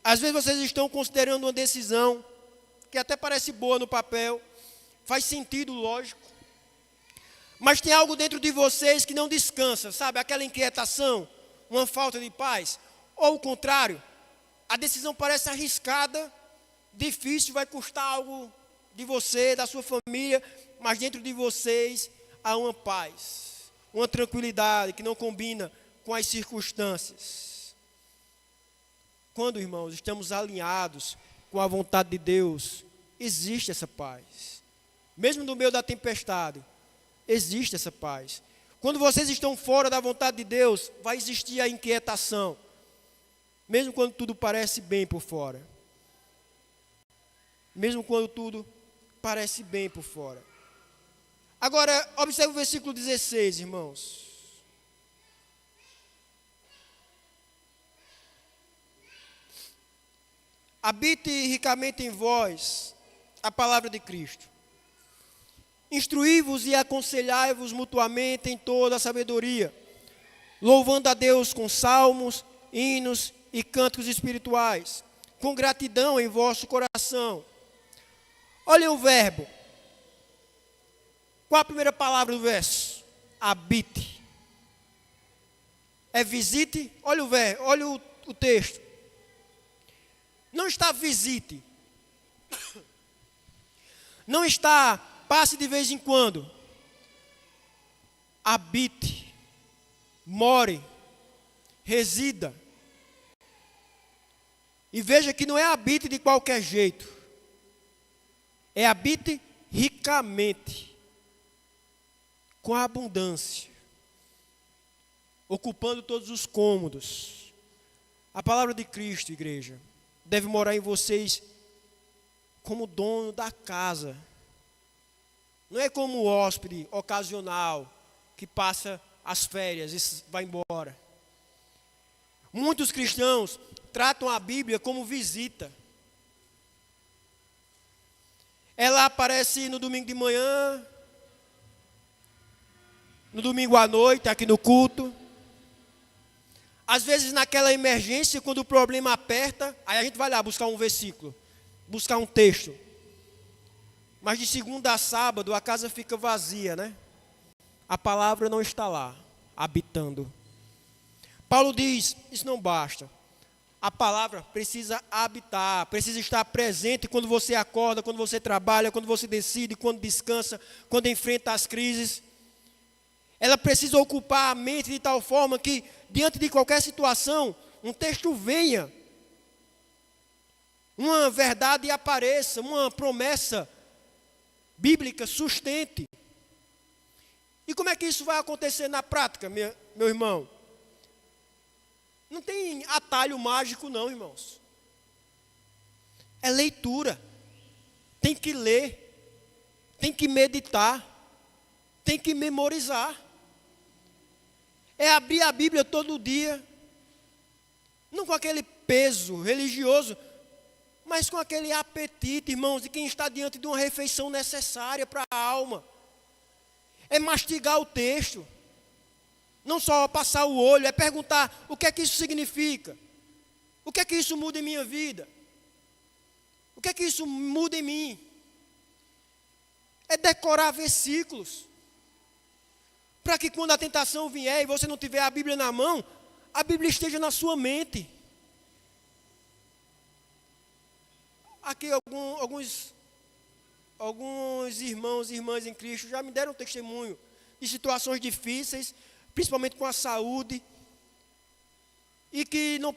Às vezes vocês estão considerando uma decisão que até parece boa no papel, faz sentido, lógico, mas tem algo dentro de vocês que não descansa, sabe? Aquela inquietação, uma falta de paz. Ou o contrário, a decisão parece arriscada, difícil, vai custar algo de você, da sua família, mas dentro de vocês há uma paz, uma tranquilidade que não combina com as circunstâncias. Quando, irmãos, estamos alinhados com a vontade de Deus, existe essa paz. Mesmo no meio da tempestade, existe essa paz. Quando vocês estão fora da vontade de Deus, vai existir a inquietação, mesmo quando tudo parece bem por fora. Mesmo quando tudo parece bem por fora. Agora, observe o versículo 16, irmãos. Habite ricamente em vós a palavra de Cristo. Instruí-vos e aconselhai-vos mutuamente em toda a sabedoria, louvando a Deus com salmos, hinos e cânticos espirituais, com gratidão em vosso coração. Olhem o verbo. Qual a primeira palavra do verso? Habite. É visite? Olha o verbo, olha o texto. Não está visite. Não está passe de vez em quando. Habite. More. Resida. E veja que não é habite de qualquer jeito. É habite ricamente. Com abundância. Ocupando todos os cômodos. A palavra de Cristo, igreja, deve morar em vocês como dono da casa. Não é como hóspede ocasional que passa as férias e vai embora. Muitos cristãos tratam a Bíblia como visita. Ela aparece no domingo de manhã, no domingo à noite, aqui no culto. Às vezes naquela emergência, quando o problema aperta, aí a gente vai lá buscar um versículo, buscar um texto. Mas de segunda a sábado a casa fica vazia, né? A palavra não está lá, habitando. Paulo diz, isso não basta. A palavra precisa habitar, precisa estar presente quando você acorda, quando você trabalha, quando você decide, quando descansa, quando enfrenta as crises. Ela precisa ocupar a mente de tal forma que, diante de qualquer situação, um texto venha, uma verdade apareça, uma promessa bíblica sustente. E como é que isso vai acontecer na prática, meu irmão? Não tem atalho mágico não, irmãos. É leitura. Tem que ler, tem que meditar, tem que memorizar. É abrir a Bíblia todo dia, não com aquele peso religioso, mas com aquele apetite, irmãos, de quem está diante de uma refeição necessária para a alma. É mastigar o texto, não só passar o olho, é perguntar o que é que isso significa, o que é que isso muda em minha vida, o que é que isso muda em mim. É decorar versículos, para que quando a tentação vier e você não tiver a Bíblia na mão, a Bíblia esteja na sua mente. Aqui alguns irmãos e irmãs em Cristo já me deram testemunho de situações difíceis, principalmente com a saúde, e que não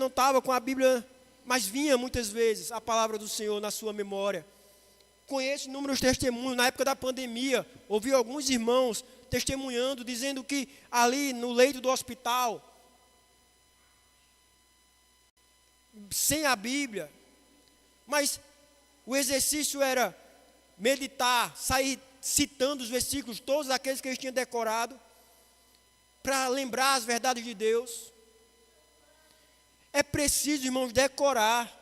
estava com a Bíblia, mas vinha muitas vezes a palavra do Senhor na sua memória. Conheço inúmeros testemunhos, na época da pandemia, ouvi alguns irmãos testemunhando, dizendo que ali no leito do hospital, sem a Bíblia, mas o exercício era meditar, sair citando os versículos, todos aqueles que eles tinham decorado, para lembrar as verdades de Deus. É preciso, irmãos, decorar.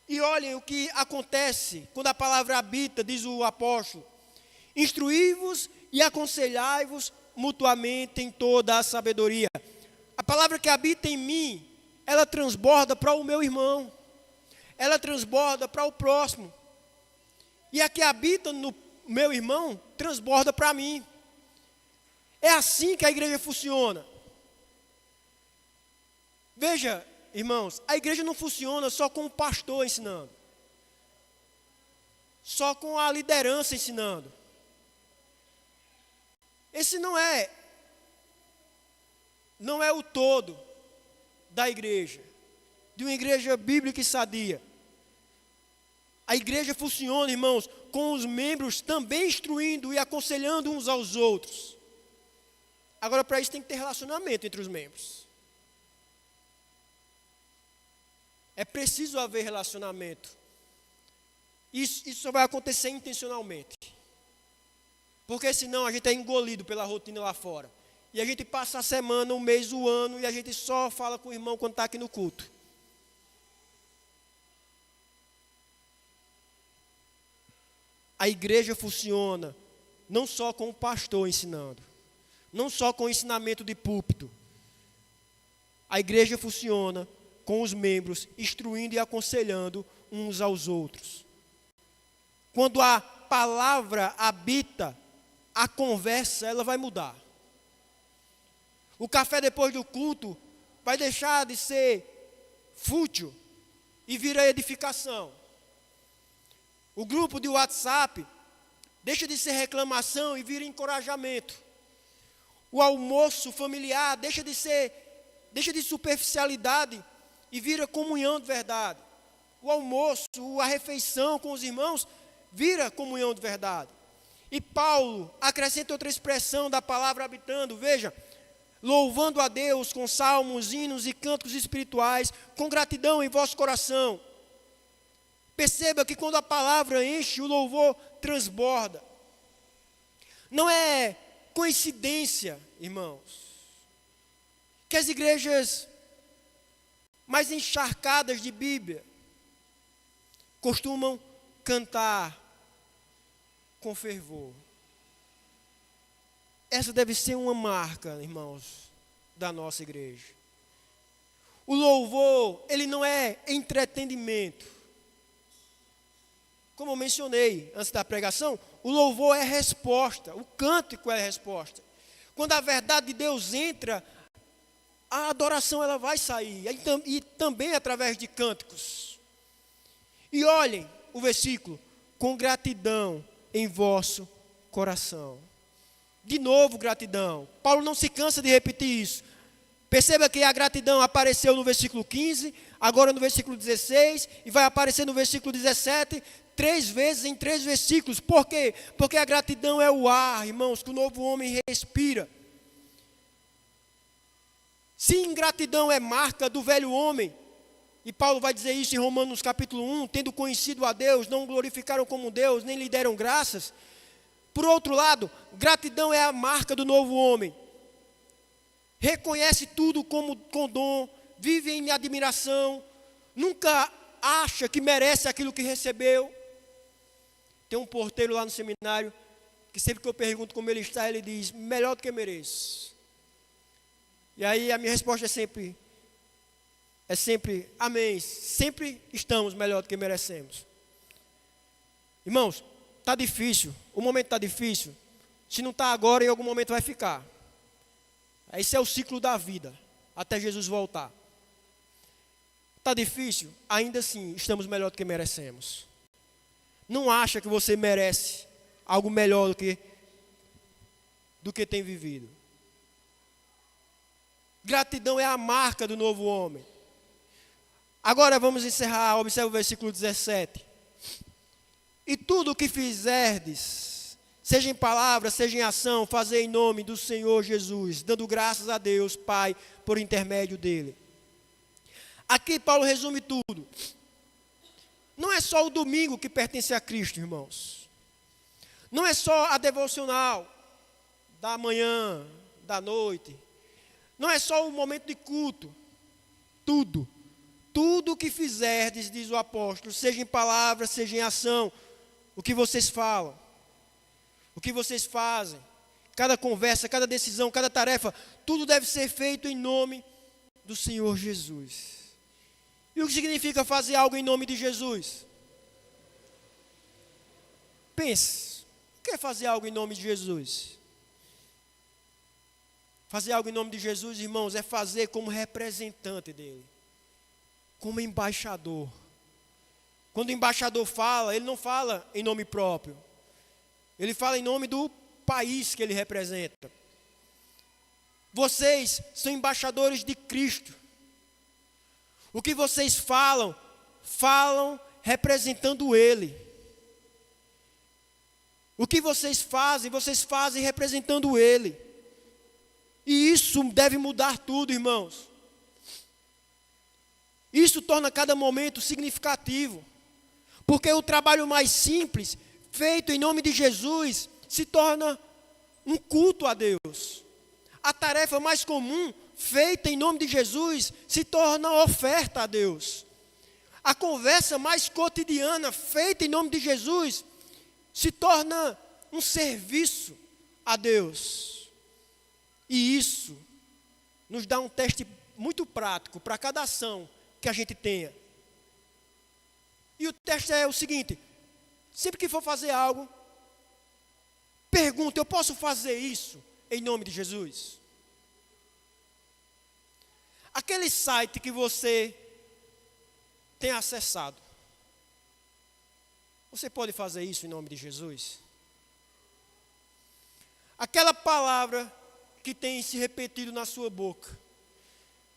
E olhem o que acontece quando a palavra habita, diz o apóstolo. Instruí-vos e aconselhai-vos mutuamente em toda a sabedoria. A palavra que habita em mim, ela transborda para o meu irmão. Ela transborda para o próximo. E a que habita no meu irmão, transborda para mim. É assim que a igreja funciona. Veja, irmãos, a igreja não funciona só com o pastor ensinando. Só com a liderança ensinando. Esse não é o todo da igreja, de uma igreja bíblica e sadia. A igreja funciona, irmãos, com os membros também instruindo e aconselhando uns aos outros. Agora, para isso tem que ter relacionamento entre os membros. É preciso haver relacionamento. Isso só vai acontecer intencionalmente. Porque senão a gente é engolido pela rotina lá fora. E a gente passa a semana, o mês, o ano, e a gente só fala com o irmão quando está aqui no culto. A igreja funciona não só com o pastor ensinando, não só com o ensinamento de púlpito. A igreja funciona com os membros instruindo e aconselhando uns aos outros. Quando a palavra habita, a conversa ela vai mudar. O café depois do culto vai deixar de ser fútil e vira edificação. O grupo de WhatsApp deixa de ser reclamação e vira encorajamento. O almoço familiar deixa de superficialidade e vira comunhão de verdade. O almoço, a refeição com os irmãos vira comunhão de verdade. E Paulo acrescenta outra expressão da palavra habitando, veja, louvando a Deus com salmos, hinos e cânticos espirituais, com gratidão em vosso coração. Perceba que quando a palavra enche, o louvor transborda. Não é coincidência, irmãos, que as igrejas mais encharcadas de Bíblia costumam cantar com fervor. Essa deve ser uma marca, irmãos, da nossa igreja. O louvor, ele não é entretenimento. Como eu mencionei antes da pregação, o louvor é resposta, o cântico é resposta. Quando a verdade de Deus entra, a adoração ela vai sair, e também através de cânticos. E olhem o versículo, com gratidão em vosso coração. De novo, gratidão. Paulo não se cansa de repetir isso. Perceba que a gratidão apareceu no versículo 15, agora no versículo 16, e vai aparecer no versículo 17, 3 vezes em 3 versículos. Por quê? Porque a gratidão é o ar, irmãos, que o novo homem respira. Se ingratidão é marca do velho homem, e Paulo vai dizer isso em Romanos capítulo 1, tendo conhecido a Deus, não o glorificaram como Deus, nem lhe deram graças. Por outro lado, gratidão é a marca do novo homem. Reconhece tudo como com dom, vive em admiração, nunca acha que merece aquilo que recebeu. Tem um porteiro lá no seminário, que sempre que eu pergunto como ele está, ele diz, melhor do que mereço. E aí a minha resposta é sempre, amém, sempre estamos melhor do que merecemos. Irmãos, está difícil, o momento está difícil, se não está agora, em algum momento vai ficar. Esse é o ciclo da vida, até Jesus voltar. Está difícil? Ainda assim, estamos melhor do que merecemos. Não acha que você merece algo melhor do que tem vivido. Gratidão é a marca do novo homem. Agora vamos encerrar, observe o versículo 17. E tudo o que fizerdes, seja em palavra, seja em ação, fazei em nome do Senhor Jesus, dando graças a Deus, Pai, por intermédio dele. Aqui Paulo resume tudo. Não é só o domingo que pertence a Cristo, irmãos. Não é só a devocional da manhã, da noite. Não é só o momento de culto. Tudo o que fizerdes, diz o apóstolo, seja em palavra, seja em ação, o que vocês falam, o que vocês fazem, cada conversa, cada decisão, cada tarefa, tudo deve ser feito em nome do Senhor Jesus. E o que significa fazer algo em nome de Jesus? Pense, o que é fazer algo em nome de Jesus? Fazer algo em nome de Jesus, irmãos, é fazer como representante dele, como embaixador. Quando o embaixador fala, ele não fala em nome próprio, ele fala em nome do país que ele representa. Vocês são embaixadores de Cristo. O que vocês falam, falam representando Ele. O que vocês fazem representando Ele. E isso deve mudar tudo, irmãos. Isso torna cada momento significativo. Porque o trabalho mais simples, feito em nome de Jesus, se torna um culto a Deus. A tarefa mais comum, feita em nome de Jesus, se torna oferta a Deus. A conversa mais cotidiana, feita em nome de Jesus, se torna um serviço a Deus. E isso nos dá um teste muito prático para cada ação que a gente tenha. E o teste é o seguinte: sempre que for fazer algo, pergunta, eu posso fazer isso em nome de Jesus? Aquele site que você tem acessado, você pode fazer isso em nome de Jesus? Aquela palavra que tem se repetido na sua boca,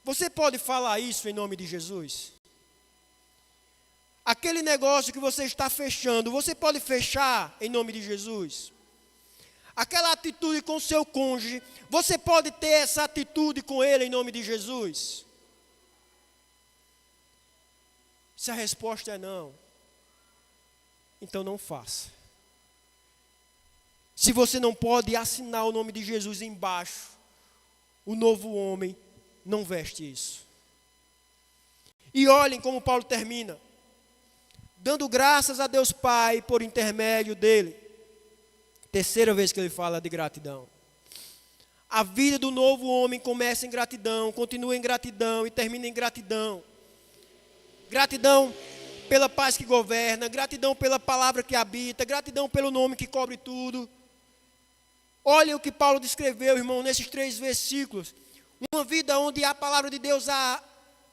você pode falar isso em nome de Jesus? Aquele negócio que você está fechando, você pode fechar em nome de Jesus? Aquela atitude com o seu cônjuge, você pode ter essa atitude com ele em nome de Jesus? Se a resposta é não, então não faça. Se você não pode assinar o nome de Jesus embaixo, o novo homem não veste isso. E olhem como Paulo termina: dando graças a Deus Pai por intermédio dele. Terceira vez que ele fala de gratidão. A vida do novo homem começa em gratidão, continua em gratidão e termina em gratidão. Gratidão pela paz que governa, gratidão pela palavra que habita, gratidão pelo nome que cobre tudo. Olha o que Paulo descreveu, irmão, nesses 3 versículos. Uma vida onde a palavra de Deus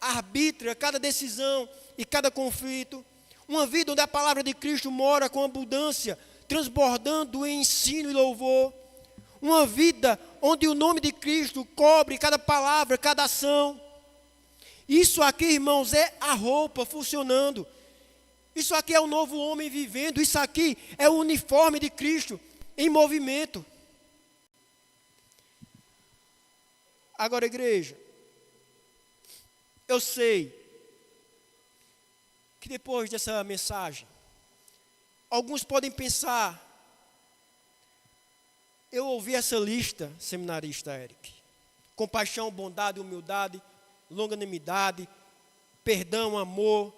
arbitra cada decisão e cada conflito. Uma vida onde a palavra de Cristo mora com abundância, transbordando em ensino e louvor. Uma vida onde o nome de Cristo cobre cada palavra, cada ação. Isso aqui, irmãos, é a roupa funcionando. Isso aqui é o novo homem vivendo. Isso aqui é o uniforme de Cristo em movimento. Agora, igreja, eu sei que depois dessa mensagem, alguns podem pensar: eu ouvi essa lista, seminarista Eric: compaixão, bondade, humildade, longanimidade, perdão, amor.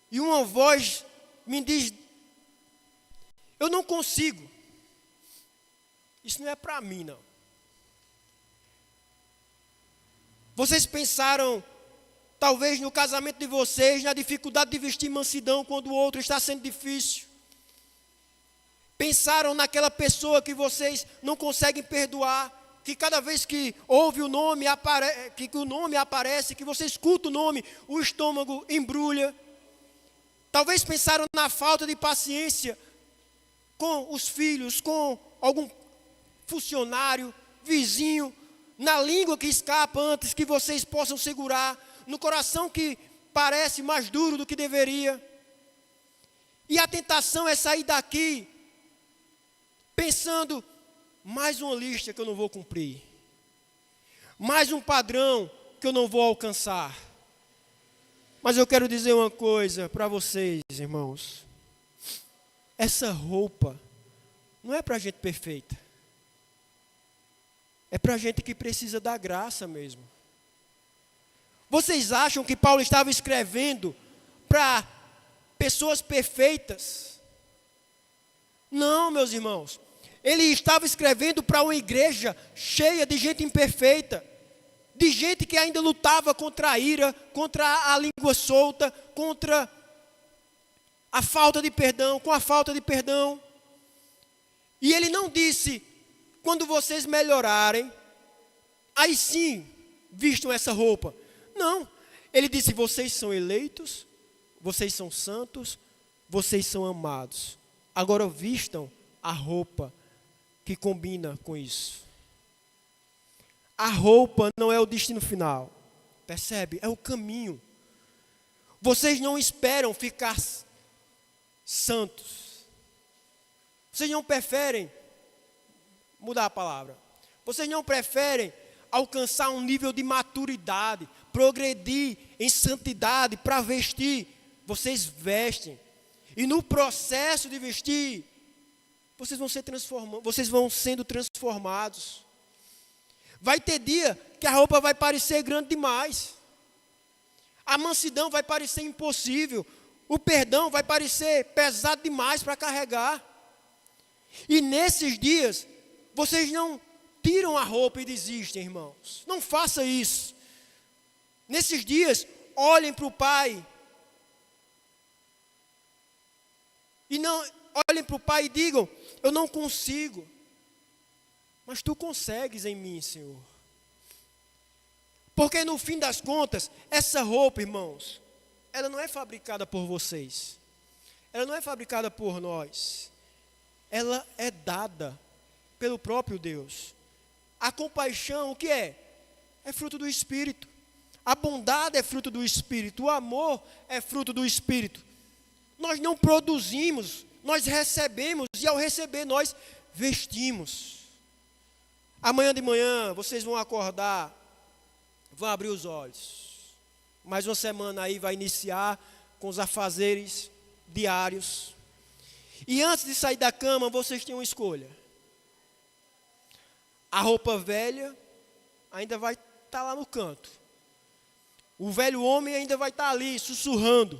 E uma voz me diz: eu não consigo. Isso não é para mim, não. Vocês pensaram, talvez no casamento de vocês, na dificuldade de vestir mansidão quando o outro está sendo difícil. Pensaram naquela pessoa que vocês não conseguem perdoar, que cada vez que ouve o nome, que o nome aparece, que você escuta o nome, o estômago embrulha. Talvez pensaram na falta de paciência com os filhos, com algum funcionário, vizinho, na língua que escapa antes que vocês possam segurar, no coração que parece mais duro do que deveria. E a tentação é sair daqui pensando: mais uma lista que eu não vou cumprir, mais um padrão que eu não vou alcançar. Mas eu quero dizer uma coisa para vocês, irmãos: essa roupa não é para gente perfeita, é para gente que precisa da graça mesmo. Vocês acham que Paulo estava escrevendo para pessoas perfeitas? Não, meus irmãos. Ele estava escrevendo para uma igreja cheia de gente imperfeita, de gente que ainda lutava contra a ira, contra a língua solta, contra a falta de perdão, com a falta de perdão. E ele não disse, quando vocês melhorarem, aí sim, vistam essa roupa. Não, ele disse, vocês são eleitos, vocês são santos, vocês são amados. Agora vistam a roupa que combina com isso. A roupa não é o destino final, percebe? É o caminho. Vocês não esperam ficar santos. Vocês não preferem, mudar a palavra, vocês não preferem alcançar um nível de maturidade, progredir em santidade para vestir. Vocês vestem. E no processo de vestir, vocês vão sendo transformados. Vai ter dia que a roupa vai parecer grande demais. A mansidão vai parecer impossível. O perdão vai parecer pesado demais para carregar. E nesses dias, vocês não tiram a roupa e desistem, irmãos. Não faça isso. Nesses dias, olhem para o Pai. E não olhem para o Pai e digam, eu não consigo. Mas tu consegues em mim, Senhor. Porque no fim das contas, essa roupa, irmãos, ela não é fabricada por vocês. Ela não é fabricada por nós. Ela é dada pelo próprio Deus. A compaixão, o que é? É fruto do Espírito. A bondade é fruto do Espírito. O amor é fruto do Espírito. Nós não produzimos, nós recebemos. E ao receber, nós vestimos. Amanhã de manhã, vocês vão acordar, vão abrir os olhos. Mais uma semana aí vai iniciar com os afazeres diários. E antes de sair da cama, vocês têm uma escolha. A roupa velha ainda vai estar lá no canto. O velho homem ainda vai estar ali, sussurrando.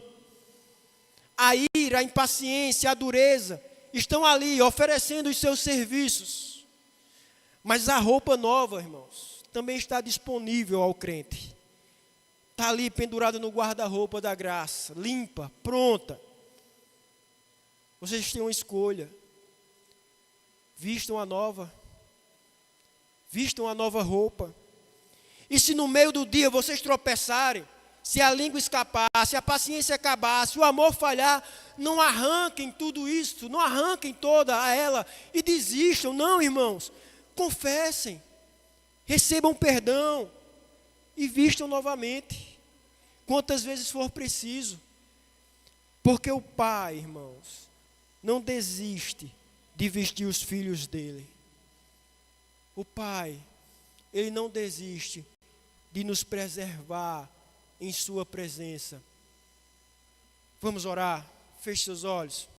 A ira, a impaciência, a dureza estão ali, oferecendo os seus serviços. Mas a roupa nova, irmãos, também está disponível ao crente. Está ali pendurada no guarda-roupa da graça, limpa, pronta. Vocês têm uma escolha. Vistam a nova. Vistam a nova roupa. E se no meio do dia vocês tropeçarem, se a língua escapar, se a paciência acabar, se o amor falhar, não arranquem tudo isso, não arranquem toda ela e desistam. Não, irmãos, confessem, recebam perdão e vistam novamente, quantas vezes for preciso. Porque o Pai, irmãos, não desiste de vestir os filhos dele. O Pai, Ele não desiste de nos preservar em sua presença. Vamos orar, feche seus olhos.